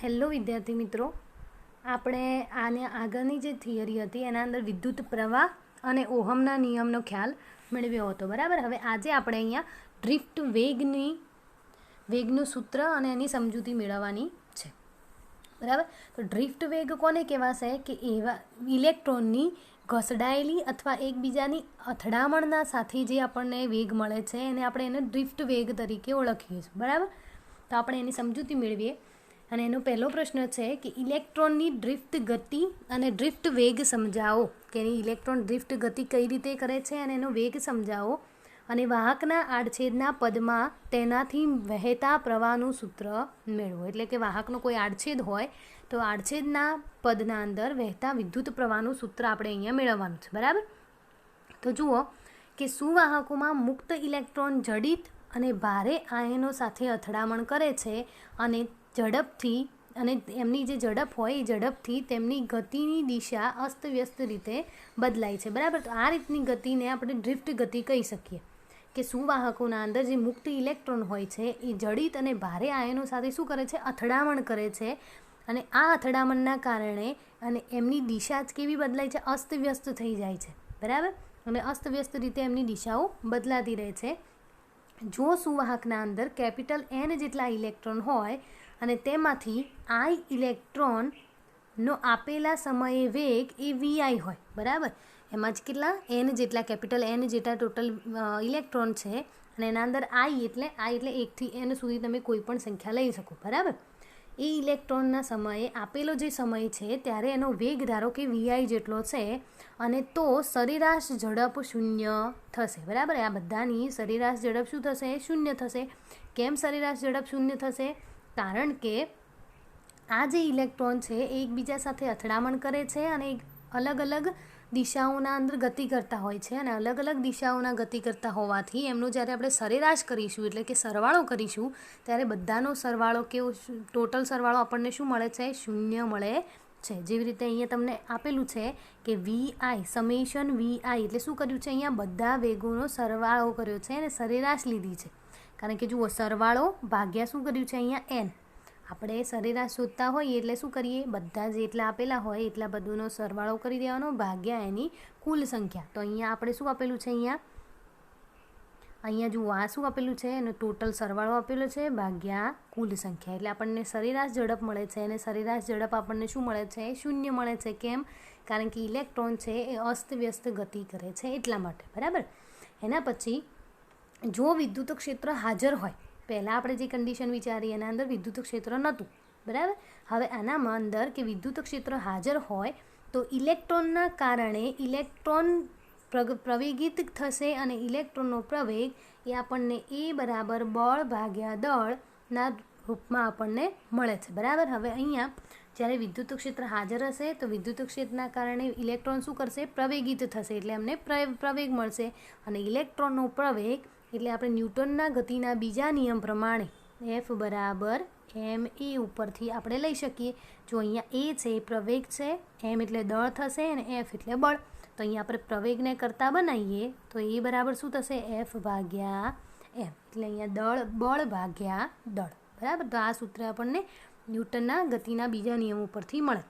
Hello વિદ્યાર્થી મિત્રો, આપણે આને આગળની જે થિયરી હતી એના અંદર વિદ્યુત પ્રવાહ અને ઓહમના નિયમનો ખ્યાલ મેળવ્યો હતો. બરાબર. હવે આજે આપણે અહીંયા ડ્રિફ્ટ વેગનું સૂત્ર અને એની સમજૂતી મેળવવાની છે. બરાબર. તો ડ્રિફ્ટ વેગ કોને કહેવાશે કે એવા ઇલેક્ટ્રોનની ઘસડાયેલી અથવા એકબીજાની અથડામણના સાથે જે આપણને વેગ મળે છે એને ડ્રિફ્ટ વેગ તરીકે ઓળખીએ છીએ. બરાબર. તો આપણે એની સમજૂતી મેળવીએ. અને એનો પહેલો પ્રશ્ન છે કે ઇલેક્ટ્રોનની ડ્રિફ્ટ ગતિ અને ડ્રિફ્ટ વેગ સમજાવો. કે ઇલેક્ટ્રોન ડ્રિફ્ટ ગતિ કઈ રીતે કરે છે અને એનો વેગ સમજાવો. અને વાહકના આડછેદના પદમાં તેનાથી વહેતા પ્રવાહનું સૂત્ર મેળવો. એટલે કે વાહકનો કોઈ આડછેદ હોય તો આડછેદના પદના અંદર વહેતા વિદ્યુત પ્રવાહનું સૂત્ર આપણે અહીંયા મેળવવાનું છે. બરાબર. તો જુઓ કે સુવાહકોમાં મુક્ત ઇલેક્ટ્રોન જડિત અને ભારે આયનો સાથે અથડામણ કરે છે અને ઝડપથી અને એમની જે ઝડપ હોય એ ઝડપથી તેમની ગતિની દિશા અસ્તવ્યસ્ત રીતે બદલાય છે. બરાબર. તો આ રીતની ગતિને આપણે ડ્રિફ્ટ ગતિ કહી શકીએ. કે સુવાહકોના અંદર જે મુક્ત ઇલેક્ટ્રોન હોય છે એ જડિત અને ભારે આયનો સાથે શું કરે છે? અથડામણ કરે છે. અને આ અથડામણના કારણે અને એમની દિશા જ કેવી બદલાય છે? અસ્તવ્યસ્ત થઈ જાય છે. બરાબર. અને અસ્તવ્યસ્ત રીતે એમની દિશાઓ બદલાતી રહે છે. જો સુવાહકના અંદર કેપિટલ N જેટલા ઇલેક્ટ્રોન હોય અને તેમાંથી I ઇલેક્ટ્રોનનો આપેલા સમયે વેગ એ VI હોય. બરાબર. એમાં જ કેટલા N જેટલા કેપિટલ N જેટલા ટોટલ ઇલેક્ટ્રોન છે અને એના અંદર I એટલે 1 થી N સુધી તમે કોઈ પણ સંખ્યા લઈ શકો. બરાબર. એ ઇલેક્ટ્રોનના સમયે આપેલો જે સમય છે ત્યારે એનો વેગ ધારો કે VI જેટલો છે અને તો સરેરાશ ઝડપ 0 થશે. બરાબર. આ બધાની સરેરાશ ઝડપ શું થશે? 0 થશે. કેમ સરેરાશ ઝડપ 0 થશે? કારણ કે આ જે ઇલેક્ટ્રોન છે એ એકબીજા સાથે અથડામણ કરે છે અને અલગ અલગ દિશાઓના અંદર ગતિ કરતા હોય છે. અને અલગ અલગ દિશાઓના ગતિ કરતા હોવાથી એમનો જ્યારે આપણે સરેરાશ કરીશું એટલે કે સરવાળો કરીશું ત્યારે બધાનો સરવાળો કેવો ટોટલ સરવાળો આપણને શું મળે છે? 0 મળે છે. જેવી રીતે અહીંયા તમને આપેલું છે કે VI સમેશન VI એટલે શું કર્યું છે? અહીંયા બધા વેગોનો સરવાળો કર્યો છે અને સરેરાશ લીધી છે. કારણ કે જુઓ સરવાળો ભાગ્યા શું કર્યું છે? અહીંયા N. આપણે સરેરાશ શોધતા હોઈએ એટલે શું કરીએ? બધા જેટલા આપેલા હોય એટલા બધુંનો સરવાળો કરી દેવાનો ભાગ્યા એની કુલ સંખ્યા. તો અહીંયા આપણે શું આપેલું છે? અહીંયા જુઓ આ શું આપેલું છે? એનો ટોટલ સરવાળો આપેલો છે ભાગ્યા કુલ સંખ્યા. એટલે આપણને સરેરાશ ઝડપ મળે છે અને સરેરાશ ઝડપ આપણને શું મળે છે? 0 મળે છે. કેમ? કારણ કે ઇલેક્ટ્રોન છે એ અસ્તવ્યસ્ત ગતિ કરે છે એટલા માટે. બરાબર. એના પછી જો વિદ્યુત ક્ષેત્ર હાજર હોય, પહેલાં આપણે જે કન્ડિશન વિચારી એના અંદર વિદ્યુત ક્ષેત્ર નહોતું. બરાબર. હવે આનામાં અંદર કે વિદ્યુત ક્ષેત્ર હાજર હોય તો ઇલેક્ટ્રોનના કારણે ઇલેક્ટ્રોન પ્રવેગિત થશે અને ઇલેક્ટ્રોનનો પ્રવેગ એ આપણને એ બરાબર બળ ભાગ્યા દળના રૂપમાં આપણને મળે છે. બરાબર. હવે અહીંયા જ્યારે વિદ્યુત ક્ષેત્ર હાજર હશે તો વિદ્યુત ક્ષેત્રના કારણે ઇલેક્ટ્રોન શું કરશે? પ્રવેગિત થશે એટલે અમને પ્રવેગ મળશે. અને ઇલેક્ટ્રોનનો પ્રવેગ એટલે આપણે ન્યૂટનના ગતિના બીજા નિયમ પ્રમાણે F બરાબર ma ઉપરથી આપણે લઈ શકીએ. જો અહીંયા A છે એ પ્રવેગ છે, m એટલે દળ થશે અને F એટલે બળ. તો અહીંયા આપણે પ્રવેગને કરતાં બનાવીએ તો એ બરાબર શું થશે? F ભાગ્યા m. એટલે અહીંયા બળ ભાગ્યા દળ. બરાબર. તો આ સૂત્ર આપણને ન્યૂટનના ગતિના બીજા નિયમ ઉપરથી મળે.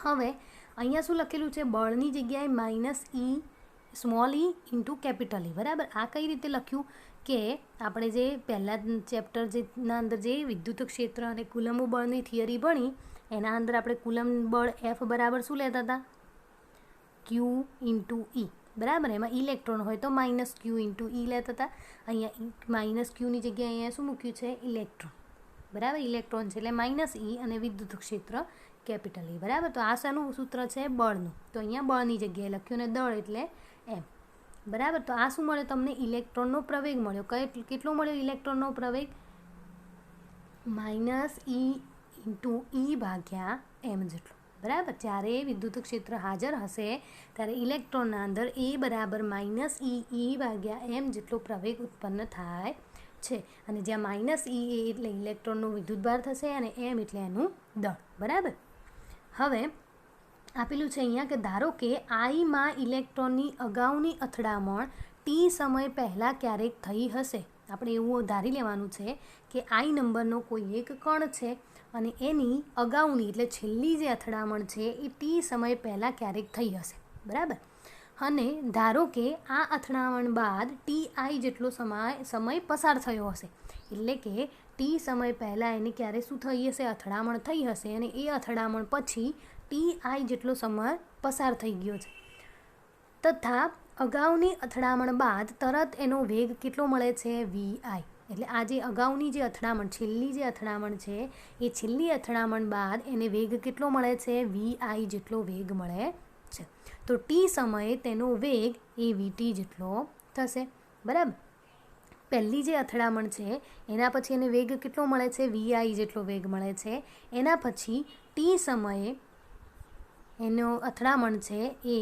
હવે અહીંયા શું લખેલું છે? બળની જગ્યાએ -e small e into capital E. બરાબર. આ કઈ રીતે લખ્યું? કે આપણે જે પહેલાં ચેપ્ટર જેના અંદર જે વિદ્યુત ક્ષેત્ર અને કુલમ્બ બળની થિયરી ભણી એના અંદર આપણે કુલમ્બ બળ F બરાબર શું લેતા હતા? Q into E. બરાબર. એમાં ઇલેક્ટ્રોન હોય તો -Q ઇન્ટુ E લેતા હતા. અહીંયા -Qની જગ્યાએ અહીંયા શું મૂક્યું છે? ઇલેક્ટ્રોન. બરાબર. ઇલેક્ટ્રોન છે એટલે -E અને વિદ્યુત ક્ષેત્ર કેપિટલ E. બરાબર. તો આ શાનું સૂત્ર છે? બળનું. તો અહીંયા બળની જગ્યાએ લખ્યું અને દળ એટલે m. બરાબર. તો આ શું મળે તમને? ઇલેક્ટ્રોનનો પ્રવેગ મળ્યો. કેટલો મળ્યો ઇલેક્ટ્રોનનો પ્રવેગ? -E ઇન્ટુ E ભાગ્યા m જેટલો. બરાબર. જ્યારે વિદ્યુત ક્ષેત્ર હાજર હશે ત્યારે ઇલેક્ટ્રોનના અંદર એ બરાબર -E ભાગ્યા m જેટલો પ્રવેગ ઉત્પન્ન થાય છે. અને જ્યાં -E એટલે ઇલેક્ટ્રોનનો વિદ્યુતભાર થશે અને m એટલે એનું દળ. બરાબર. હવે આપેલું છે અહીંયા કે ધારો કે I માં ઇલેક્ટ્રોનની અગાઉની અથડામણ t સમય પહેલાં ક્યારેક થઈ હશે આપણે એવું ધારી લેવાનું છે કે આઈ નંબરનો કોઈ એક કણ છે અને એની અગાઉની એટલે છેલ્લી જે અથડામણ છે એ ટી સમય પહેલાં ક્યારેક થઈ હશે, બરાબર. અને ધારો કે આ અથડામણ બાદ ટી આઈ જેટલો સમય પસાર થયો હશે, એટલે કે ટી સમય પહેલાં એને ક્યારે શું થઈ હશે, અથડામણ થઈ હશે અને એ અથડામણ પછી ટી આઈ જેટલો સમય પસાર થઈ ગયો છે. તથા અગાઉની અથડામણ બાદ તરત એનો વેગ કેટલો મળે છે, વી આઈ. એટલે આ જે અગાઉની જે અથડામણ, છેલ્લી જે અથડામણ છે એ છેલ્લી અથડામણ બાદ એને વેગ કેટલો મળે છે, વી આઈ જેટલો વેગ મળે છે. તો ટી સમયે તેનો વેગ એ વીટી જેટલો થશે, બરાબર. પહેલી જે અથડામણ છે એના પછી એને વેગ કેટલો મળે છે, વી આઈ જેટલો વેગ મળે છે. એના પછી ટી સમયે એનો અથડામણ છે એ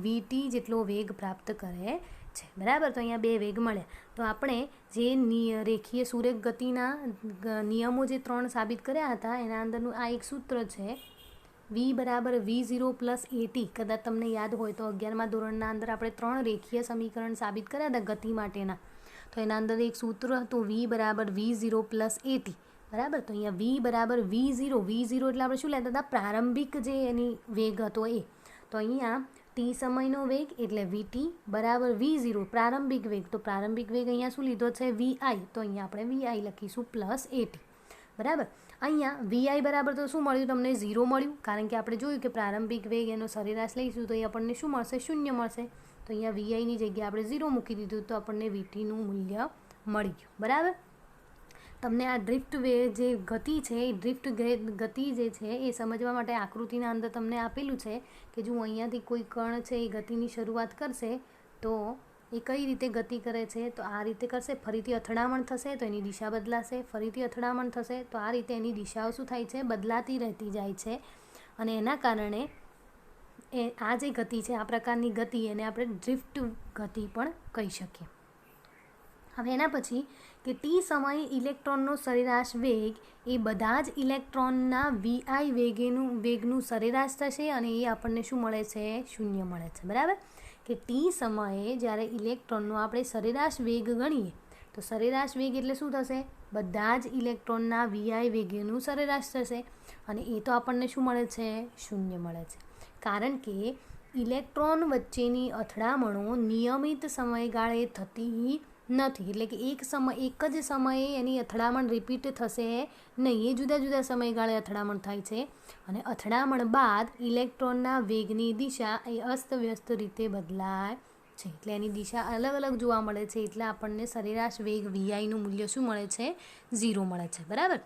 વીટી જેટલો વેગ પ્રાપ્ત કરે છે, બરાબર. તો અહીંયા બે વેગ મળ્યા. તો આપણે જે રેખીય સુરેખ ગતિના નિયમો જે 3 સાબિત કર્યા હતા એના અંદરનું આ એક સૂત્ર છે, વી બરાબર V0 પ્લસ એટી. કદાચ તમને યાદ હોય તો 11મા ધોરણના અંદર આપણે 3 રેખીય સમીકરણ સાબિત કર્યા હતા ગતિ માટેના. તો એના અંદર એક સૂત્ર હતું વી બરાબર V0 પ્લસ એટી, બરાબર. તો અહીંયા વી બરાબર V0 એટલે આપણે શું લેતા હતા, પ્રારંભિક જે એની વેગ હતો એ. તો અહીંયા ટી સમયનો વેગ એટલે વીટી બરાબર V0 પ્રારંભિક વેગ. તો પ્રારંભિક વેગ અહીંયા શું લીધો છે, VI. તો અહીંયા આપણે VI લખીશું પ્લસ એટી, બરાબર. અહીંયા VI બરાબર તો શું મળ્યું તમને, 0 મળ્યું, કારણ કે આપણે જોયું કે પ્રારંભિક વેગ એનો સરેરાશ લઈશું તો એ આપણને શું મળશે, 0 મળશે. તો અહીંયા VIની જગ્યાએ આપણે 0 મૂકી દીધું તો આપણને VTનું મૂલ્ય મળી ગયું, બરાબર. તમને આ ડ્રિફ્ટ જે ગતિ છે એ ડ્રિફ્ટ ગતિ જે છે એ સમજવા માટે આકૃતિના અંદર તમને આપેલું છે કે જો અહીંયાથી કોઈ કણ છે એ ગતિની શરૂઆત કરશે તો એ કઈ રીતે ગતિ કરે છે, તો આ રીતે કરશે. ફરીથી અથડામણ થશે તો એની દિશા બદલાશે, ફરીથી અથડામણ થશે તો આ રીતે એની દિશાઓ શું થાય છે, બદલાતી રહેતી જાય છે. અને એના કારણે આ જે ગતિ છે, આ પ્રકારની ગતિ એને આપણે ડ્રિફ્ટ ગતિ પણ કહી શકીએ. હવે એના પછી કે ટી સમયે ઇલેક્ટ્રોનનો સરેરાશ વેગ એ બધા જ ઇલેક્ટ્રોનના VI વેગનું સરેરાશ થશે અને એ આપણને શું મળે છે, 0 મળે છે, બરાબર. કે ટી સમયે જ્યારે ઇલેક્ટ્રોનનો આપણે સરેરાશ વેગ ગણીએ તો સરેરાશ વેગ એટલે શું થશે, બધા જ ઇલેક્ટ્રોનના VI વેગનું સરેરાશ થશે અને એ તો આપણને શું મળે છે, 0 મળે છે. કારણ કે ઇલેક્ટ્રોન વચ્ચેની અથડામણો નિયમિત સમયગાળે થતી નથી, એટલે કે એક જ સમયે એની અથડામણ રિપીટ થશે નહીં, એ જુદા જુદા સમયગાળે અથડામણ થાય છે. અને અથડામણ બાદ ઇલેક્ટ્રોનના વેગની દિશા એ અસ્તવ્યસ્ત રીતે બદલાય છે, એટલે એની દિશા અલગ અલગ જોવા મળે છે. એટલે આપણને સરેરાશ વેગ VIનું મૂલ્ય શું મળે છે, 0 મળે છે, બરાબર.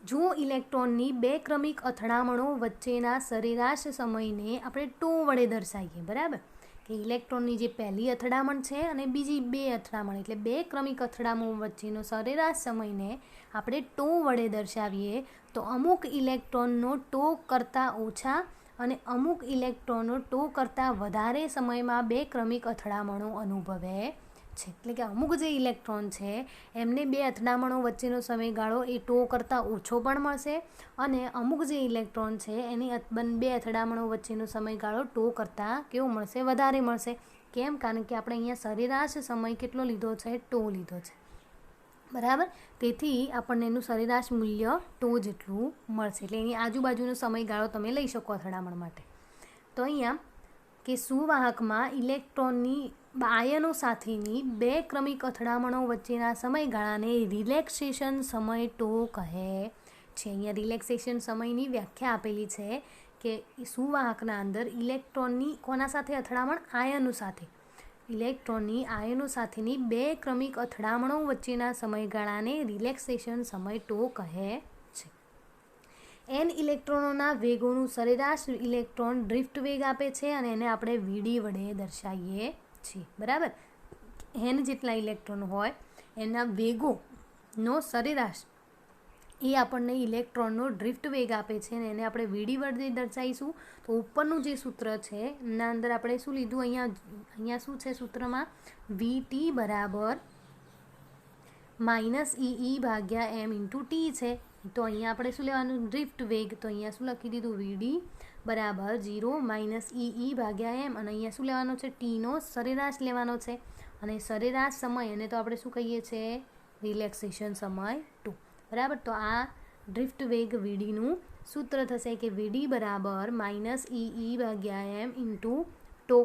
જો ઇલેક્ટ્રોનની બે ક્રમિક અથડામણો વચ્ચેના સરેરાશ સમયને આપણે ટો વડે દર્શાવીએ, બરાબર. કે ઇલેક્ટ્રોનની જે પહેલી અથડામણ છે અને બીજી બે અથડામણ એટલે બે ક્રમિક અથડામણો વચ્ચેનો સરેરાશ સમયને આપણે ટો વડે દર્શાવીએ તો અમુક ઇલેક્ટ્રોનનો ટો કરતાં ઓછા અને અમુક ઇલેક્ટ્રોનો ટો કરતાં વધારે સમયમાં બે ક્રમિક અથડામણો અનુભવે છે. એટલે કે અમુક જે ઇલેક્ટ્રોન છે એમને બે અથડામણો વચ્ચેનો સમયગાળો એ ટો કરતાં ઓછો પણ મળશે અને અમુક જે ઇલેક્ટ્રોન છે એની બે અથડામણો વચ્ચેનો સમયગાળો ટો કરતાં કેવો મળશે, વધારે મળશે. કેમ, કારણ કે આપણે અહીંયા સરેરાશ સમય કેટલો લીધો છે, ટો લીધો છે, બરાબર. તેથી આપણને એનું સરેરાશ મૂલ્ય ટો જેટલું મળશે. એટલે એની આજુબાજુનો સમયગાળો તમે લઈ શકો અથડામણ માટે. તો અહીંયા કે સુવાહકમાં ઇલેક્ટ્રોનની આયનો સાથેની બે ક્રમિક અથડામણો વચ્ચેના સમયગાળાને રિલેક્સેશન સમય ટો કહે છે. અહીંયા રિલેક્સેશન સમયની વ્યાખ્યા આપેલી છે કે સુવાહકના અંદર ઇલેક્ટ્રોનની કોના સાથે અથડામણ, આયનો સાથે. ઇલેક્ટ્રોનની આયનો સાથેની બે ક્રમિક અથડામણો વચ્ચેના સમયગાળાને રિલેક્સેશન સમય ટો કહે છે. n ઇલેક્ટ્રોનોના વેગોનું સરેરાશ ઇલેક્ટ્રોન ડ્રિફ્ટ વેગ આપે છે અને એને આપણે VD વડે દર્શાવીએ છીએ, બરાબર. n જેટલા ઇલેક્ટ્રોન હોય એના વેગોનો સરેરાશ એ આપણને ઇલેક્ટ્રોનનો ડ્રિફ્ટ વેગ આપે છે અને એને આપણે VD વડે દર્શાવીશું. તો ઉપરનું જે સૂત્ર છે એના અંદર આપણે શું લીધું, અહીંયા શું છે સૂત્રમાં, VT બરાબર -EE/m × T છે. તો અહીંયા આપણે શું લેવાનું, ડ્રિફ્ટ વેગ. તો અહીંયા શું લખી દીધું, VD બરાબર 0 -EE/m અને અહીંયા શું લેવાનો છે, ટીનો સરેરાશ લેવાનો છે. અને સરેરાશ સમય એને તો આપણે શું કહીએ છીએ, રિલેક્સેશન સમય 2, બરાબર. તો આ ડ્રિફ્ટ વેગ વીડીનું સૂત્ર થશે કે વીડી બરાબર -EE/m ઇન્ટુ ટો,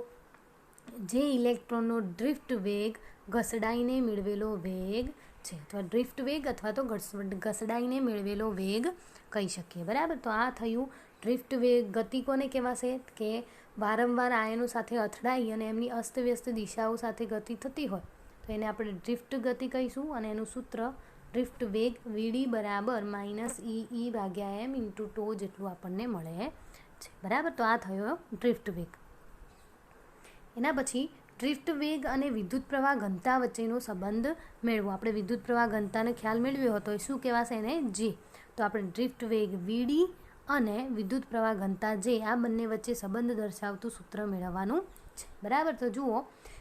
જે ઇલેક્ટ્રોનનો ડ્રિફ્ટ વેગ ઘસડાઈને મેળવેલો વેગ છે, અથવા ડ્રિફ્ટ વેગ અથવા તો ઘસડાઈને મેળવેલો વેગ કહી શકીએ, બરાબર. તો આ થયું ડ્રિફ્ટ વેગ. ગતિ કોને કહેવાશે કે વારંવાર આયનો સાથે અથડાઈ અને એમની અસ્તવ્યસ્ત દિશાઓ સાથે ગતિ થતી હોય તો એને આપણે ડ્રિફ્ટ ગતિ કહીશું. અને એનું સૂત્ર ડ્રિફ્ટ વેગ વીડી બરાબર -EE/m ઇન્ટુ ટો જેટલું આપણને મળે છે, બરાબર. તો આ થયો ડ્રિફ્ટ વેગ. એના પછી ડ્રિફ્ટ વેગ અને વિદ્યુત પ્રવાહ ઘનતા વચ્ચેનો સંબંધ મેળવો. આપણે વિદ્યુત પ્રવાહ ઘનતાનો ખ્યાલ મેળવ્યો હતો, એ શું કહેવાશે એને, જે. તો આપણે ડ્રિફ્ટ વેગ વીડી અને વિદ્યુત પ્રવાહ ઘનતા જે, આ બંને વચ્ચે સંબંધ દર્શાવતું સૂત્ર મેળવવાનું છે, બરાબર. તો જુઓ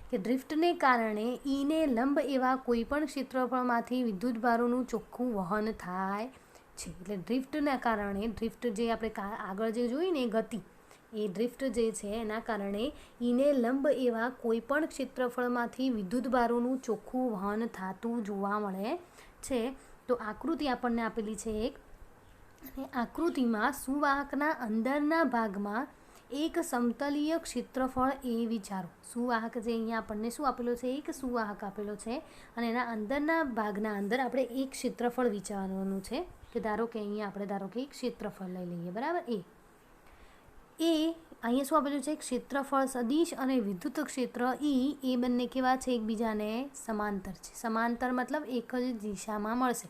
કે ડ્રિફ્ટને કારણે ઈને લંબ એવા કોઈપણ ક્ષેત્રફળમાંથી વિદ્યુત ભારોનું ચોખ્ખું વહન થાય છે. એટલે ડ્રિફ્ટના કારણે, ડ્રિફ્ટ જે આપણે આગળ જે જોઈને ગતિ, એ ડ્રિફ્ટ જે છે એના કારણે ઈને લંબ એવા કોઈપણ ક્ષેત્રફળમાંથી વિદ્યુત ભારોનું ચોખ્ખું વહન થતું જોવા મળે છે. તો આકૃતિ આપણને આપેલી છે એક, અને આકૃતિમાં સુવાહકના અંદરના ભાગમાં એક સમતલીય ક્ષેત્રફળ એ વિચારો. સુવાહક જે અહીંયા આપણને શું આપેલો છે, એક સુવાહક આપેલો છે, અને એના અંદરના ભાગના અંદર આપણે એક ક્ષેત્રફળ વિચારવાનું છે. કે ધારો કે અહીંયા આપણે ધારો કે એક ક્ષેત્રફળ લઈ લઈએ, બરાબર. અહીંયા શું આપેલું છે, ક્ષેત્રફળ સદિશ અને વિદ્યુત ક્ષેત્ર ઈ, એ બંને કેવા છે, એકબીજાને સમાંતર છે. સમાંતર મતલબ એક જ દિશામાં મળશે.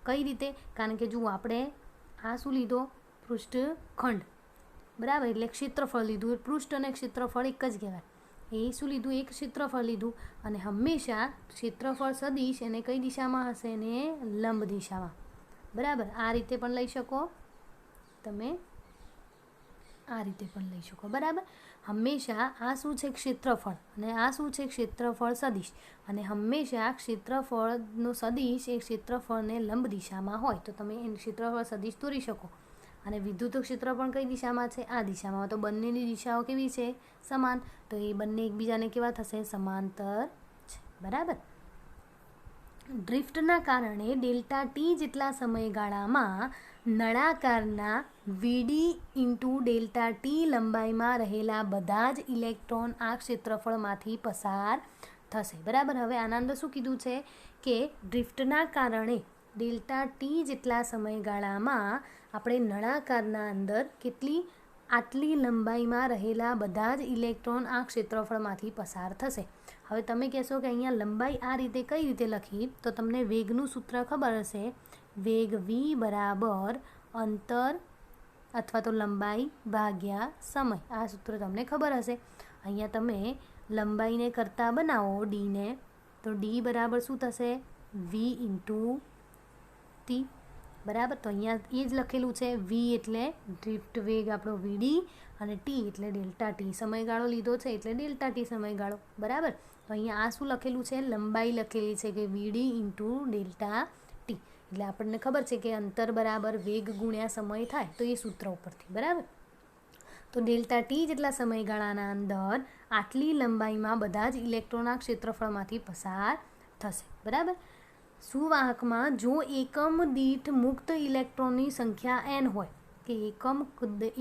કઈ રીતે? કારણ કે જુઓ આપણે આ શું લીધો, પૃષ્ઠખંડ, બરાબર. એટલે ક્ષેત્રફળ લીધું, પૃષ્ઠ અને ક્ષેત્રફળ એક જ કહેવાય. એ શું લીધું, એક ક્ષેત્રફળ લીધું, અને હંમેશા ક્ષેત્રફળ સદિશ એને કઈ દિશામાં હશે, એને લંબ દિશામાં, બરાબર. આ રીતે પણ લઈ શકો તમે, આ રીતે પણ લઈ શકો, બરાબર. હંમેશા આ શું છે, ક્ષેત્રફળ, અને આ શું છે, ક્ષેત્રફળ સદિશ, અને હંમેશા ક્ષેત્રફળનો સદિશ એ ક્ષેત્રફળને લંબ દિશામાં હોય તો તમે એ ક્ષેત્રફળ સદિશ દોરી શકો. અને વિદ્યુત ક્ષેત્ર પણ કઈ દિશામાં છે, આ દિશામાં. તો બંનેની દિશાઓ કેવી છે, સમાન. તો એ બંને એકબીજાને કેવા થશે, સમાંતર છે, બરાબર. ડ્રિફ્ટના કારણે ડેલ્ટા ટી જેટલા સમયગાળામાં નળાકારના વીડી ઇન્ટુ ડેલ્ટા ટી લંબાઈમાં રહેલા બધા જ ઇલેક્ટ્રોન આ ક્ષેત્રફળમાંથી પસાર થશે, બરાબર. હવે આના અંદર શું કીધું છે કે ડ્રિફ્ટના કારણે ડેલ્ટા ટી જેટલા સમયગાળામાં આપણે નળાકારના અંદર આટલી લંબાઈમાં રહેલા બધા જ ઇલેક્ટ્રોન આ ક્ષેત્રફળમાંથી પસાર થશે. હવે તમે કહેશો કે અહીંયા લંબાઈ આ રીતે કઈ રીતે લખી, તો તમને વેગનું સૂત્ર ખબર હશે, વેગ v બરાબર અંતર અથવા તો લંબાઈ ભાગ્યા સમય. આ સૂત્ર તમને ખબર હશે. અહીંયા તમે લંબાઈને કરતા બનાવો ડીને, તો ડી બરાબર શું થશે, v ઇન્ટુ ટી, બરાબર. તો અહીંયા એ જ લખેલું છે, v એટલે ડ્રિફ્ટ વેગ આપણો વીડી, અને ટી એટલે ડેલ્ટા ટી. સમયગાળો લીધો છે એટલે ડેલ્ટા ટી સમયગાળો, બરાબર. તો અહીંયા આ શું લખેલું છે, લંબાઈ લખેલી છે કે વીડી ઇન્ટુ ડેલ્ટા ટી. એટલે આપણને ખબર છે કે અંતર બરાબર વેગ ગુણ્યા સમય થાય, તો એ સૂત્ર ઉપરથી, બરાબર. તો ડેલ્ટા ટી જેટલા સમયગાળાના અંદર આટલી લંબાઈમાં બધા જ ઇલેક્ટ્રોનના ક્ષેત્રફળમાંથી પસાર થશે, બરાબર. સુવાહકમાં જો એકમ દીઠ મુક્ત ઇલેક્ટ્રોનની સંખ્યા n હોય, કે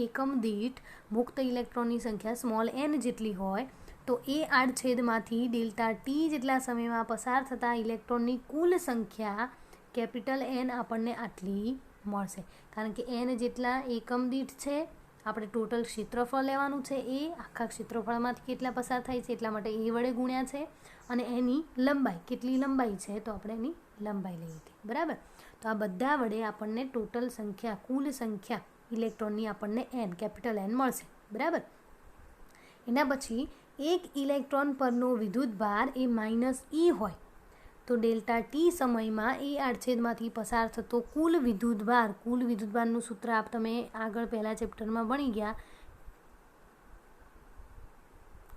એકમ દીઠ મુક્ત ઇલેક્ટ્રોનની સંખ્યા સ્મોલ n જેટલી હોય, તો એ આડછેદમાંથી ડેલ્ટા ટી જેટલા સમયમાં પસાર થતા ઇલેક્ટ્રોનની કુલ સંખ્યા કેપિટલ N આપણને આટલી મળશે. કારણ કે n જેટલા એકમ દીઠ છે, આપણે ટોટલ ક્ષેત્રફળ લેવાનું છે, એ આખા ક્ષેત્રફળમાંથી કેટલા પસાર થાય છે એટલા માટે એ વડે ગુણ્યા છે, અને એની લંબાઈ કેટલી લંબાઈ છે તો આપણે એની લંબાઈ લઈ લીધી, બરાબર. તો આ બધા વડે આપણને ટોટલ સંખ્યા, કુલ સંખ્યા ઇલેક્ટ્રોનની આપણને n કેપિટલ N મળશે, બરાબર. એના પછી એક ઇલેક્ટ્રોન પરનો વિદ્યુતભાર એ -E હોય તો ડેલ્ટા ટી સમયમાં એ આડછેદમાંથી પસાર થતો કુલ વિદ્યુતભારનું સૂત્ર તમે આગળ પહેલા ચેપ્ટરમાં ભણી ગયા,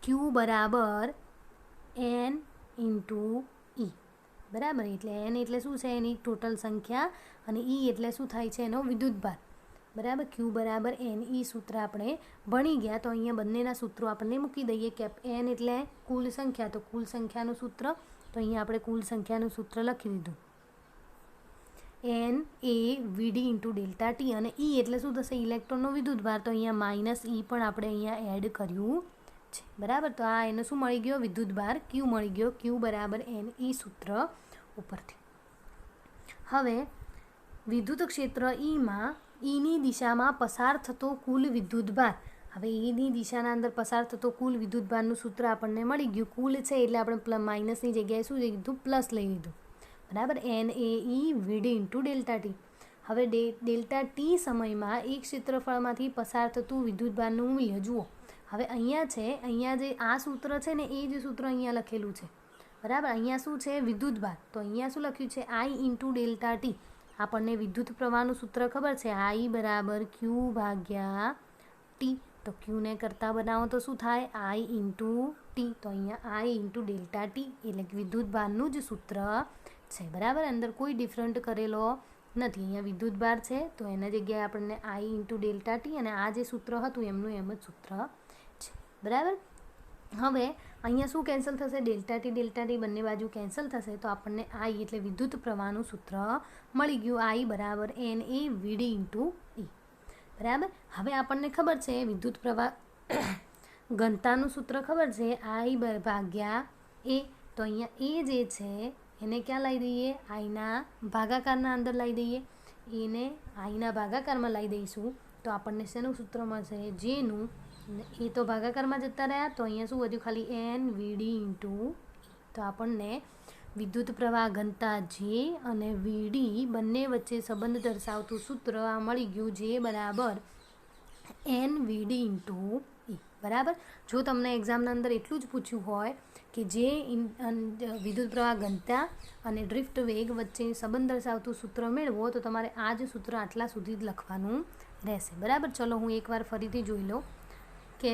Q બરાબર N ઇન્ટુ E, બરાબર. એટલે N એટલે શું છે, એની ટોટલ સંખ્યા, અને E એટલે શું થાય છે, એનો વિદ્યુતભાર, બરાબર. ક્યુ બરાબર એન ઈ સૂત્ર આપણે ભણી ગયા. તો અહીંયા બંનેના સૂત્રો આપણને મૂકી દઈએ. એન એટલે કુલ સંખ્યા, તો કુલ સંખ્યાનું સૂત્ર, તો અહીંયા આપણે કુલ સંખ્યાનું સૂત્ર લખી દીધું, એન એ વીડી ઇન્ટુ ડેલ્ટા ટી. અને ઈ એટલે શું થશે? ઇલેક્ટ્રોનનો વિદ્યુતભાર. તો અહીંયા માઇનસ ઈ પણ આપણે અહીંયા એડ કર્યું છે. બરાબર. તો આ એનો શું મળી ગયો? વિદ્યુતભાર ક્યુ મળી ગયો. ક્યુ બરાબર એન ઈ સૂત્ર ઉપરથી. હવે વિદ્યુત ક્ષેત્ર ઈમાં ઈની દિશામાં પસાર થતો કુલ વિદ્યુતભાર. હવે ઈની દિશાના અંદર પસાર થતો કુલ વિદ્યુતભારનું સૂત્ર આપણને મળી ગયું. કુલ છે એટલે આપણે માઇનસની જગ્યાએ શું લઈ લીધું? પ્લસ લઈ લીધું. બરાબર. એન એ ઈ વીડી ઇન્ટુ ડેલ્ટા ટી. હવે ડેલ્ટા ટી સમયમાં એક ક્ષેત્રફળમાંથી પસાર થતું વિદ્યુતભારનું મૂલ્ય જુઓ. હવે અહીંયા છે, અહીંયા જે આ સૂત્ર છે ને એ જ સૂત્ર અહીંયા લખેલું છે. બરાબર. અહીંયા શું છે? વિદ્યુતભાર. તો અહીંયા શું લખ્યું છે? I into delta T. આપણને વિદ્યુત પ્રવાહનું સૂત્ર ખબર છે, આઈ બરાબર ક્યુ ભાગ્યા ટી. તો ક્યુને કરતાં બનાવો તો શું થાય? I into T. તો અહીંયા આઈ ઇન્ટુ ડેલ્ટા ટી એટલે કે વિદ્યુતભારનું જ સૂત્ર છે. બરાબર. અંદર કોઈ ડિફરન્ટ કરેલો નથી. અહીંયા વિદ્યુતભાર છે તો એના જગ્યાએ આપણને આઈ ઇન્ટુ ડેલ્ટા ટી અને આ જે સૂત્ર હતું એમનું એમ જ સૂત્ર છે. બરાબર. હવે અહીંયા શું કેન્સલ થશે? ડેલ્ટા ટી બંને બાજુ કેન્સલ થશે. તો આપણને આઈ એટલે વિદ્યુત પ્રવાહનું સૂત્ર મળી ગયું. આઈ બરાબર એન એ વીડી ઇન્ટુ ઈ. બરાબર. હવે આપણને ખબર છે વિદ્યુત પ્રવાહ ઘનતાનું સૂત્ર ખબર છે, આઈ ભાગ્યા એ. તો અહીંયા એ જે છે એને ક્યાં લાવી દઈએ? આઈના ભાગાકારના અંદર લાવી દઈએ. એને આઈના ભાગાકારમાં લાવી દઈશું તો આપણને શેનું સૂત્ર મળશે? જેનું એ તો ભાગાકારમાં જતા રહ્યા. તો અહીંયા શું વધ્યું? ખાલી એન વીડી ઇન્ટુ. તો આપણને વિદ્યુત પ્રવાહ ઘનતા જે અને વીડી બંને વચ્ચે સંબંધ દર્શાવતું સૂત્ર આ મળી ગયું, જે બરાબર એન વીડી ઇન્ટુ ઈ. બરાબર. જો તમને એક્ઝામના અંદર એટલું જ પૂછ્યું હોય કે જે વિદ્યુત પ્રવાહ ઘનતા અને ડ્રિફ્ટ વેગ વચ્ચે સંબંધ દર્શાવતું સૂત્ર મેળવો તો તમારે આ જ સૂત્ર આટલા સુધી જ લખવાનું રહેશે. બરાબર. ચલો હું એકવાર ફરીથી જોઈ લઉં કે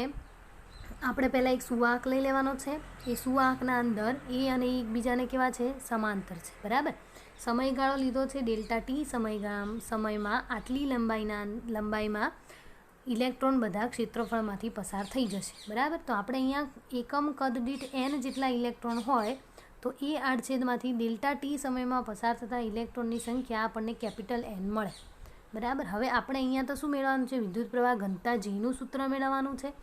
આપણે પહેલાં એક સુવાહક લઈ લેવાનો છે. એ સુવાહકના અંદર એ અને એ એકબીજાને કેવા છે? સમાંતર છે. બરાબર. સમયગાળો લીધો છે ડેલ્ટા ટી સમયમાં આટલી લંબાઈમાં ઇલેક્ટ્રોન બધા ક્ષેત્રફળમાંથી પસાર થઈ જશે. બરાબર. તો આપણે અહીંયા એકમ કદ દીઠ એન જેટલા ઇલેક્ટ્રોન હોય તો એ આડછેદમાંથી ડેલ્ટા ટી સમયમાં પસાર થતા ઇલેક્ટ્રોનની સંખ્યા આપણને કેપિટલ એન મળે. બરાબર. હવે આપણે અહીંયા તો શું મેળવવાનું છે? વિદ્યુત પ્રવાહ ઘનતા જેનું સૂત્ર મેળવવાનું છે.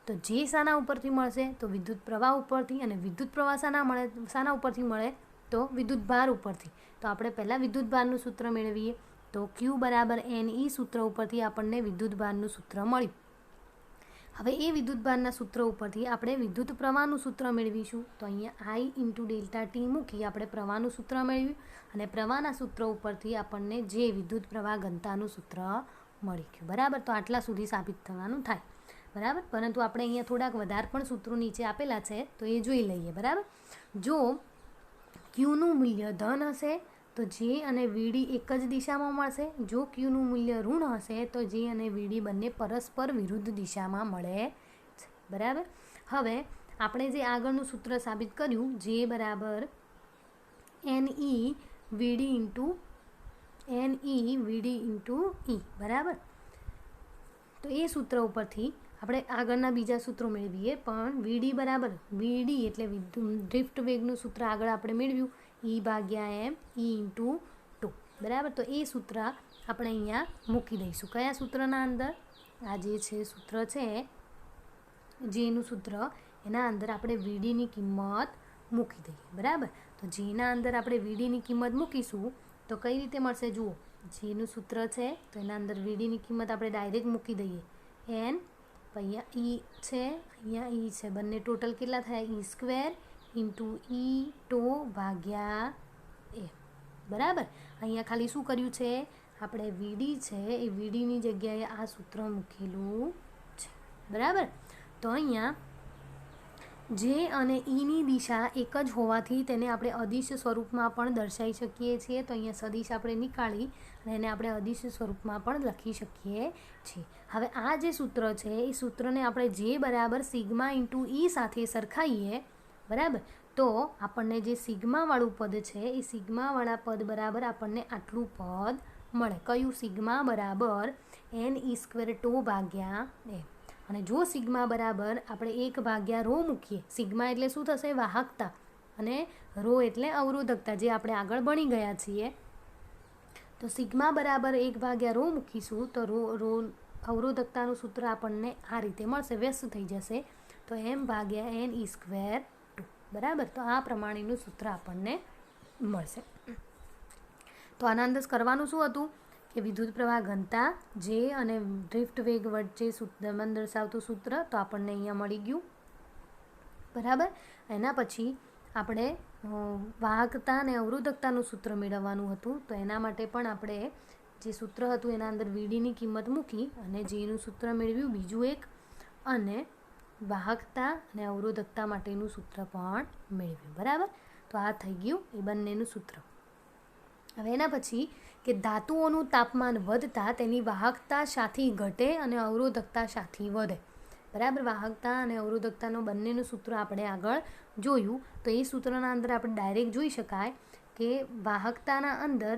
તો જે શાના ઉપરથી મળશે? તો વિદ્યુત પ્રવાહ ઉપરથી. અને વિદ્યુત પ્રવાહ શાના ઉપરથી મળે? તો વિદ્યુત ભાર ઉપરથી. તો આપણે પહેલાં વિદ્યુત ભારનું સૂત્ર મેળવીએ. તો ક્યુ બરાબર એન ઈ સૂત્ર ઉપરથી આપણને વિદ્યુત ભારનું સૂત્ર મળ્યું. હવે એ વિદ્યુત ભારના સૂત્ર ઉપરથી આપણે વિદ્યુત પ્રવાહનું સૂત્ર મેળવીશું. તો અહીંયા આઈ ઇન્ટુ ડેલ્ટા ટી મૂકી આપણે પ્રવાહનું સૂત્ર મેળવ્યું અને પ્રવાહના સૂત્ર ઉપરથી આપણને જે વિદ્યુત પ્રવાહ ઘનતાનું સૂત્ર મળી ગયું. બરાબર. તો આટલા સુધી સાબિત થવાનું થાય. બરાબર. પરંતુ આપણે અહીંયા થોડાક વધારે પણ સૂત્રો નીચે આપેલા છે તો એ જોઈ લઈએ. બરાબર. જો ક્યુનું મૂલ્ય ધન હશે તો જે અને વીડી એક જ દિશામાં મળશે. જો ક્યુનું મૂલ્ય ઋણ હશે તો જે અને વીડી બંને પરસ્પર વિરુદ્ધ દિશામાં મળે છે. બરાબર. હવે આપણે જે આગળનું સૂત્ર સાબિત કર્યું, જે બરાબર એન ઈ વીડી ઇન્ટુ ઈ. બરાબર. તો એ સૂત્ર ઉપરથી આપણે આગળના બીજા સૂત્રો મેળવીએ. પણ વીડી બરાબર વીડી એટલે ડ્રિફ્ટ વેગનું સૂત્ર આગળ આપણે મેળવ્યું, ઈ ભાગ્યા એમ ઈ ઇન્ટુ ટુ. બરાબર. તો એ સૂત્ર આપણે અહીંયા મૂકી દઈશું. કયા સૂત્રના અંદર? આ જે છે સૂત્ર છે જેનું સૂત્ર, એના અંદર આપણે વીડીની કિંમત મૂકી દઈએ. બરાબર. તો જેના અંદર આપણે વીડીની કિંમત મૂકીશું તો કઈ રીતે મળશે? જુઓ, જેનું સૂત્ર છે તો એના અંદર વીડીની કિંમત આપણે ડાયરેક્ટ મૂકી દઈએ. એન અહીંયા ઈ છે, અહીંયા ઈ છે, બંને ટોટલ કેટલા થાય? ઈ સ્ક્વેર ઇન્ટુ ઈ ટુ ભાગ્યા એ. બરાબર. અહીંયા ખાલી શું કર્યું છે? આપણે વીડી છે એ વીડીની જગ્યાએ આ સૂત્ર મૂકેલું છે. બરાબર. તો અહીંયા જે અને ઈની દિશા એક જ હોવાથી તેને આપણે અદિશ સ્વરૂપમાં પણ દર્શાવી શકીએ છીએ. તો અહીંયા સદિશ આપણે નીકાળી અને એને આપણે અદિશ સ્વરૂપમાં પણ લખી શકીએ છીએ. હવે આ જે સૂત્ર છે એ સૂત્રને આપણે જે બરાબર સિગ્મા ઇન્ટુ ઈ સાથે સરખાઈએ. બરાબર. તો આપણને જે સિગ્માવાળું પદ છે એ સિગ્માવાળા પદ બરાબર આપણને આટલું પદ મળે. કયું? સિગ્મા બરાબર એન ઈ સ્ક્વેર ટો ભાગ્યા એમ. અને જો સિગ્મા બરાબર આપણે 1 ભાગ્યા રો મૂકીએ, સિગ્મા એટલે શું થશે? વાહકતા, અને રો એટલે અવરોધકતા, જે આપણે આગળ ભણી ગયા છીએ. તો સિગ્મા બરાબર 1 ભાગ્યા રો મૂકીશું તો રો અવરોધકતાનું સૂત્ર આપણને આ રીતે મળશે, વ્યસ્ત થઈ જશે. તો એમ ભાગ્યા એન ઈ સ્ક્વેર ટુ, બરાબર. તો આ પ્રમાણેનું સૂત્ર આપણને મળશે. તો આના અંદર કરવાનું શું હતું કે વિદ્યુત પ્રવાહ ઘનતા જે અને ડ્રિફ્ટ વેગ વચ્ચે સંબંધ દર્શાવતું સૂત્ર તો આપણને અહીંયા મળી ગયું, બરાબર. એના પછી આપણે વાહકતા અને અવરોધકતાનું સૂત્ર મેળવવાનું હતું. તો એના માટે પણ આપણે જે સૂત્ર હતું એના અંદર વીડીની કિંમત મૂકી અને જેનું સૂત્ર મેળવ્યું બીજું એક, અને વાહકતા અને અવરોધકતા માટેનું સૂત્ર પણ મેળવ્યું, બરાબર. તો આ થઈ ગયું એ બંનેનું સૂત્ર. હવે એના પછી કે ધાતુઓનું તાપમાન વધતા તેની વાહકતા શાથી ઘટે અને અવરોધકતા શાથી વધે, બરાબર. વાહકતા અને અવરોધકતાનો બંનેનું સૂત્ર આપણે આગળ જોયું. તો એ સૂત્રના અંદર આપણે ડાયરેક્ટ જોઈ શકાય કે વાહકતાના અંદર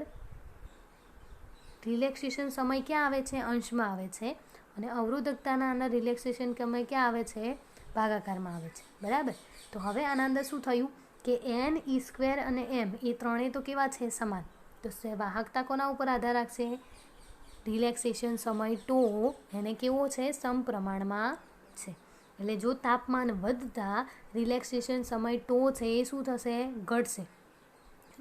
રિલેક્સેશન સમય ક્યાં આવે છે? અંશમાં આવે છે. અને અવરોધકતાના અંદર રિલેક્સેશન સમય ક્યાં આવે છે? ભાગાકારમાં આવે છે, બરાબર. તો હવે આના અંદર શું થયું કે એન ઈ સ્ક્વેર અને એમ એ ત્રણેય તો કેવા છે? સમાન. તો વાહકતા કોના ઉપર આધાર રાખશે? રિલેક્સેશન સમય ટો એને કેવો છે? સમપ્રમાણમાં છે. એટલે જો તાપમાન વધતા રિલેક્સેશન સમય ટો છે એ શું થશે? ઘટશે.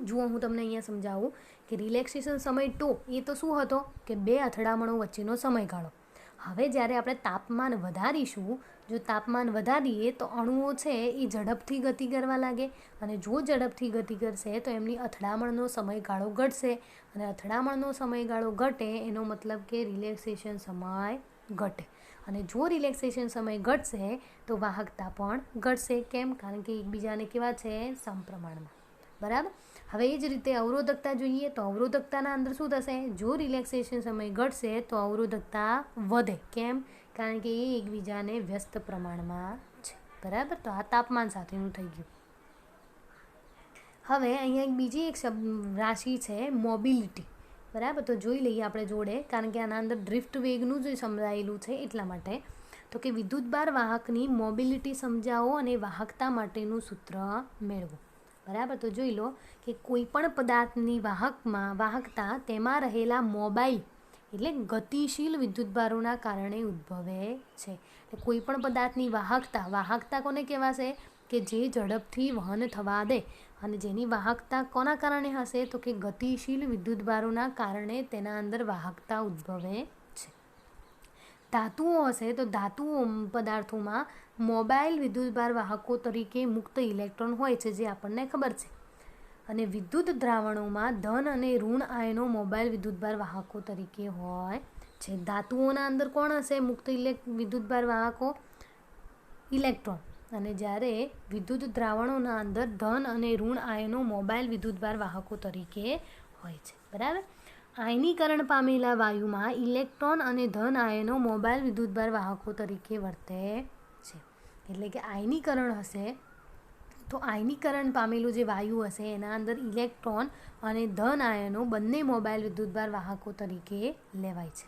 જુઓ હું તમને અહીંયા સમજાવું કે રિલેક્સેશન સમય ટો એ તો શું હતો કે 2 અથડામણો વચ્ચેનો સમયગાળો. હવે જ્યારે આપણે તાપમાન વધારીશું, જો તાપમાન વધારીએ તો અણુઓ છે એ ઝડપથી ગતિ કરવા લાગે, અને જો ઝડપથી ગતિ કરશે તો એમની અથડામણનો સમયગાળો ઘટશે, અને અથડામણનો સમયગાળો ઘટે એનો મતલબ કે રિલેક્સેશન સમય ઘટે. અને જો રિલેક્સેશન સમય ઘટશે તો વાહકતા પણ ઘટશે. કેમ? કારણ કે એકબીજાને કેવા છે? સમપ્રમાણમાં, બરાબર. હવે એ જ રીતે અવરોધકતા જોઈએ તો અવરોધકતાના અંદર શું થશે? જો રિલેક્સેશન સમય ઘટશે તો અવરોધકતા વધે. કેમ? કારણ કે એ એકબીજાને વ્યસ્ત પ્રમાણમાં છે, બરાબર. તો આ તાપમાન સાથેનું થઈ ગયું. હવે અહીંયા બીજી એક રાશિ છે મોબિલિટી, બરાબર. તો જોઈ લઈએ આપણે જોડે, કારણ કે આના અંદર ડ્રિફ્ટ વેગનું જ સમજાયેલું છે એટલા માટે. તો કે વિદ્યુતભાર વાહકની મોબિલિટી સમજાવો અને વાહકતા માટેનું સૂત્ર મેળવો, બરાબર. તો જોઈ લો કે કોઈ પણ પદાર્થની વાહકતા તેમાં રહેલા મોબાઈલ એટલે ગતિશીલ વિદ્યુતભારોના કારણે ઉદ્ભવે છે. એટલે કોઈ પણ પદાર્થની વાહકતા કોને કહેવાશે? કે જે ઝડપથી વહન થવા દે, અને જેની વાહકતા કોના કારણે હશે? તો કે ગતિશીલ વિદ્યુતભારોના કારણે તેના અંદર વાહકતા ઉદ્ભવે છે. ધાતુઓ હશે તો ધાતુઓ પદાર્થોમાં મોબાઈલ વિદ્યુતભાર વાહકો તરીકે મુક્ત ઇલેક્ટ્રોન હોય છે, જે આપણને ખબર છે. અને વિદ્યુત દ્રાવણોમાં ધન અને ઋણ આયનો મોબાઈલ વિદ્યુતભાર વાહકો તરીકે હોય છે. ધાતુઓના અંદર કોણ હશે મુક્ત વિદ્યુતભાર વાહકો? ઇલેક્ટ્રોન. અને જ્યારે વિદ્યુત દ્રાવણોના અંદર ધન અને ઋણ આયનો મોબાઈલ વિદ્યુતભાર વાહકો તરીકે હોય છે, બરાબર. આયનીકરણ પામેલા વાયુમાં ઇલેક્ટ્રોન અને ધન આયનો મોબાઈલ વિદ્યુતભાર વાહકો તરીકે વર્તે છે. એટલે કે આયનીકરણ હશે તો આયનીકરણ પામેલું જે વાયુ હશે એના અંદર ઇલેક્ટ્રોન અને ધન આયનો બંને મોબાઈલ વિદ્યુતભાર વાહકો તરીકે લેવાય છે.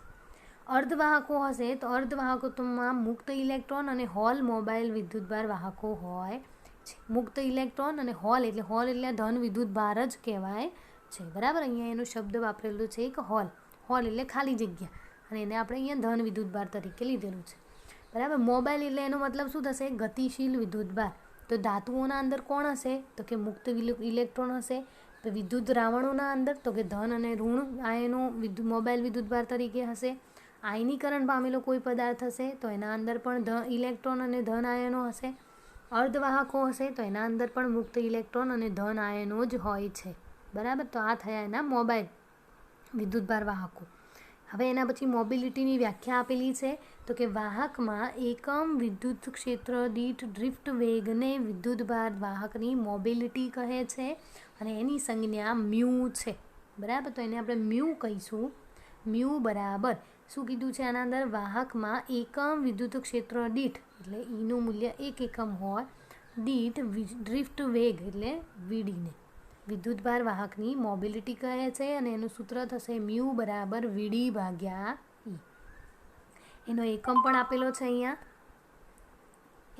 અર્ધવાહકો હશે તો અર્ધવાહકોમાં મુક્ત ઇલેક્ટ્રોન અને હોલ મોબાઈલ વિદ્યુતભાર વાહકો હોય છે. મુક્ત ઇલેક્ટ્રોન અને હોલ એટલે ધન વિદ્યુતભાર જ કહેવાય છે, બરાબર. અહીંયા એનો શબ્દ વાપરેલો છે કે હોલ એટલે ખાલી જગ્યા, અને એને આપણે અહીંયા ધન વિદ્યુતભાર તરીકે લીધેલું છે, બરાબર. મોબાઈલ એટલે એનો મતલબ શું થશે? ગતિશીલ વિદ્યુતભાર. તો ધાતુઓના અંદર કોણ હશે? તો કે મુક્ત ઇલેક્ટ્રોન હશે. તો વિદ્યુત દ્રાવણોના અંદર તો કે ધન અને ઋણ આયનો મોબાઈલ વિદ્યુતભાર તરીકે હશે. આયનીકરણ પામેલો કોઈ પદાર્થ હશે તો એના અંદર પણ ઇલેક્ટ્રોન અને ધન આયનો હશે. અર્ધવાહકો હશે તો એના અંદર પણ મુક્ત ઇલેક્ટ્રોન અને ધન આયનો જ હોય છે, બરાબર. તો આ થયા એના મોબાઈલ વિદ્યુતભાર વાહકો. હવે એના પછી મોબિલિટીની વ્યાખ્યા આપેલી છે. તો કે વાહકમાં એકમ વિદ્યુત ક્ષેત્ર દીઠ ડ્રિફ્ટ વેગને વિદ્યુતભાર વાહકની મોબિલિટી કહે છે, અને એની સંજ્ઞા મ્યુ છે, બરાબર. તો એને આપણે મ્યુ કહીશું. મ્યુ બરાબર શું કીધું છે આના અંદર? વાહકમાં એકમ વિદ્યુત ક્ષેત્ર દીઠ એટલે ઈનું મૂલ્ય 1 એકમ હોય દીઠ ડ્રિફ્ટ વેગ એટલે વીડીને વિદ્યુતભાર વાહકની મોબિલિટી કહે છે, અને એનું સૂત્ર થશે મ્યુ બરાબર વીડી ભાગ્યા ઈ, એનો એકમ પણ આપેલો છે અહીંયા,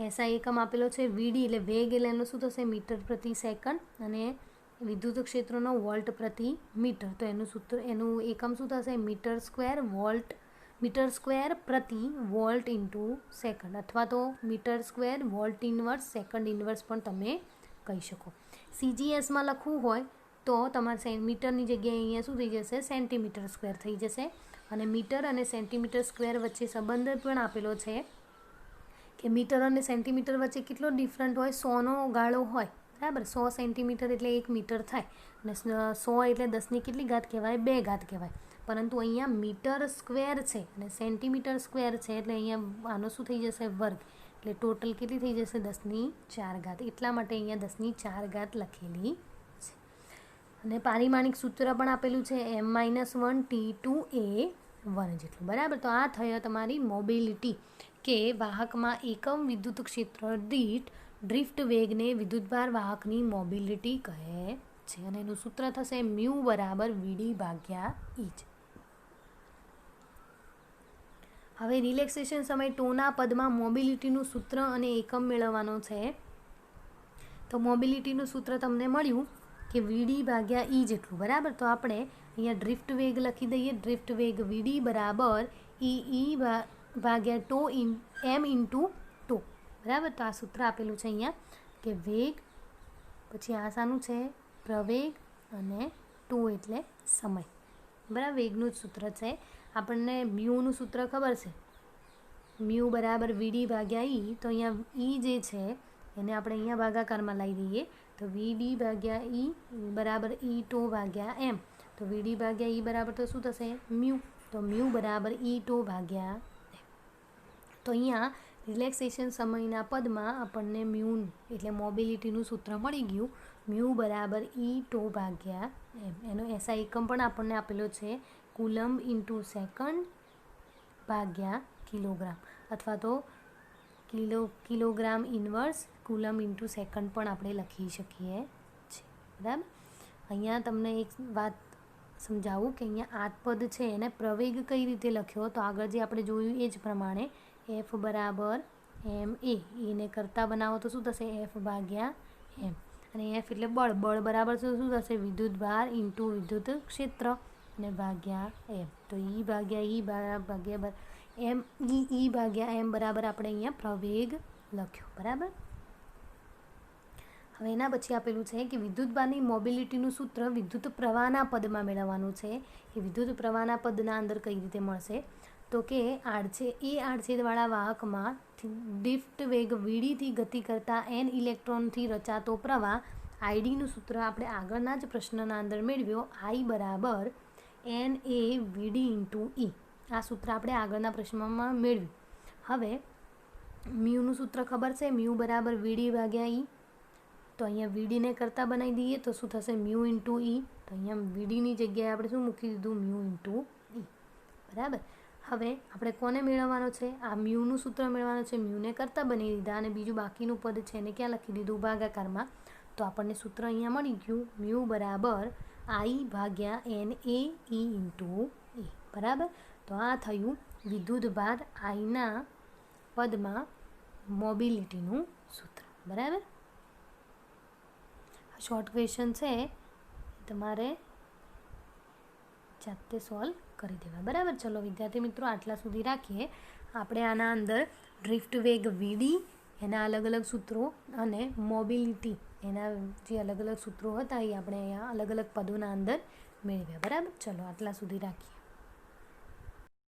એસઆઈ એકમ આપેલો છે, વીડી એટલે વેગ એટલે એનું શું થશે મીટર પ્રતિ સેકન્ડ, અને વિદ્યુત ક્ષેત્રનો વોલ્ટ પ્રતિ મીટર, તો એનું સૂત્ર એનું એકમ શું થશે મીટર સ્ક્વેર પ્રતિ વોલ્ટ ઇન્ટુ સેકન્ડ, અથવા તો metre square volt inverse second inverse પણ તમે કહી શકો. સીજીએસમાં લખવું હોય તો તમારે મીટરની જગ્યાએ અહીંયા શું થઈ જશે સેન્ટીમીટર સ્ક્વેર થઈ જશે, અને મીટર અને સેન્ટીમીટર સ્ક્વેર વચ્ચે સંબંધ પણ આપેલો છે કે મીટર અને સેન્ટીમીટર વચ્ચે કેટલો ડિફરન્ટ હોય, 100નો ગાળો હોય બરાબર, 100 સેન્ટીમીટર એટલે 1 મીટર થાય, અને 100 એટલે 10ની કેટલી ઘાત કહેવાય 2 ઘાત કહેવાય, પરંતુ અહીંયા મીટર સ્ક્વેર છે અને સેન્ટીમીટર સ્ક્વેર છે એટલે અહીંયા આનો શું થઈ જશે વર્ગ, એટલે ટોટલ કેટલી થઈ જશે 10⁴ ઘાત, એટલા માટે અહીંયા 10⁴ ઘાત લખેલી છે. અને પારિમાણિક સૂત્ર પણ આપેલું છે m-1 T2a1 જેટલું બરાબર. તો આ થયો તમારી મોબિલિટી, કે વાહકમાં એકમ વિદ્યુત ક્ષેત્ર દીઠ ડ્રિફ્ટ વેગને વિદ્યુતભાર વાહકની મોબિલિટી કહે છે, અને એનું સૂત્ર થશે મ્યુ બરાબર VD/E. હવે રિલેક્સેશન સમય ટોના પદમાં મોબિલિટીનું સૂત્ર અને એકમ મેળવવાનો છે. તો મોબિલિટીનું સૂત્ર તમને મળ્યું કે VD/E જેટલું બરાબર. તો આપણે અહીંયા ડ્રિફ્ટ વેગ લખી દઈએ, ડ્રિફ્ટ વેગ VD બરાબર E/τ m ઇન્ટુ ટો બરાબર. તો આ સૂત્ર આપેલું છે અહીંયા કે વેગ, પછી આ શાનું છે પ્રવેગ, અને ટો એટલે સમય બરાબર, વેગનું જ સૂત્ર છે. આપણને મ્યુનું સૂત્ર ખબર છે, મ્યુ બરાબર VD/E, તો અહીંયા E જે છે એને આપણે અહીંયા ભાગાકારમાં લાવી દઈએ, તો VD/E બરાબર E/m, તો VD/E બરાબર તો શું થશે મ્યુ, તો મ્યુ બરાબર E/m. તો અહીંયા રિલેક્સેશન સમયના પદમાં આપણને મ્યુ એટલે મોબિલિટીનું સૂત્ર મળી ગયું, મ્યુ બરાબર E/m. એનો એસઆઈ એકમ પણ આપણને આપેલો છે કુલમ ઇન્ટુ સેકન્ડ ભાગ્યા કિલોગ્રામ, અથવા તો kilogram inverse coulomb into second પણ આપણે લખી શકીએ છીએ બરાબર. અહીંયા તમને એક વાત સમજાવું કે અહીંયા આ પદ છે એને પ્રવેગ કઈ રીતે લખ્યો, તો આગળ જે આપણે જોયું એ જ પ્રમાણે F બરાબર ma, એને કરતાં બનાવો તો શું થશે F/m, અને F એટલે બળ, બળ બરાબર શું થશે વિદ્યુત ભાર ઇન્ટુ વિદ્યુત ક્ષેત્ર અને ભાગ્યા m, તો E/m બરાબર આપણે અહીંયા પ્રવેગ લખ્યો બરાબર. હવે એના પછી આપેલું છે કે વિદ્યુતભારની મોબિલિટીનું સૂત્ર વિદ્યુત પ્રવાહના પદમાં મેળવવાનું છે. કે વિદ્યુત પ્રવાહના પદના અંદર કઈ રીતે મળશે, તો કે આડછેદવાળા વાહકમાં ડ્રિફ્ટ વેગ VDથી ગતિ કરતા n ઇલેક્ટ્રોનથી રચાતો પ્રવાહ IDનું સૂત્ર આપણે આગળના જ પ્રશ્નના અંદર મેળવ્યો, I બરાબર NA VD ઇન્ટુ E. આ સૂત્ર આપણે આગળના પ્રશ્નમાં મેળવ્યું. હવે મ્યુનું સૂત્ર ખબર છે, મ્યુ બરાબર VD/E, તો અહીંયા VDને કરતાં બનાવી દઈએ તો શું થશે મ્યુ ઇન્ટુ E, તો અહીંયા VDની જગ્યાએ આપણે શું મૂકી દીધું મ્યુ ઇન્ટુ E બરાબર. હવે આપણે કોને મેળવવાનો છે, આ મ્યુનું સૂત્ર મેળવવાનું છે, મ્યુને કરતાં બનાવી દીધા, અને બીજું બાકીનું પદ છે એને ક્યાં લખી દીધું ભાગાકારમાં, તો આપણને સૂત્ર અહીંયા મળી ગયું મ્યુ બરાબર I/NA E ઇન્ટુ E બરાબર. તો આ થયું વિદ્યુતભાર Iના પદમાં મોબિલિટીનું સૂત્ર બરાબર. શોર્ટ ક્વેશ્ચન છે તમારે જાતે સોલ્વ કરી દેવા બરાબર. ચલો વિદ્યાર્થી મિત્રો આટલા સુધી રાખીએ. આપણે આના અંદર ડ્રિફ્ટ વેગ VD, એના અલગ અલગ સૂત્રો, અને મોબિલિટી એના જે અલગ અલગ સૂત્રો હતા એ આપણે અહીંયા અલગ અલગ પદોના અંદર મેળવ્યા બરાબર. ચલો આટલા સુધી રાખીએ.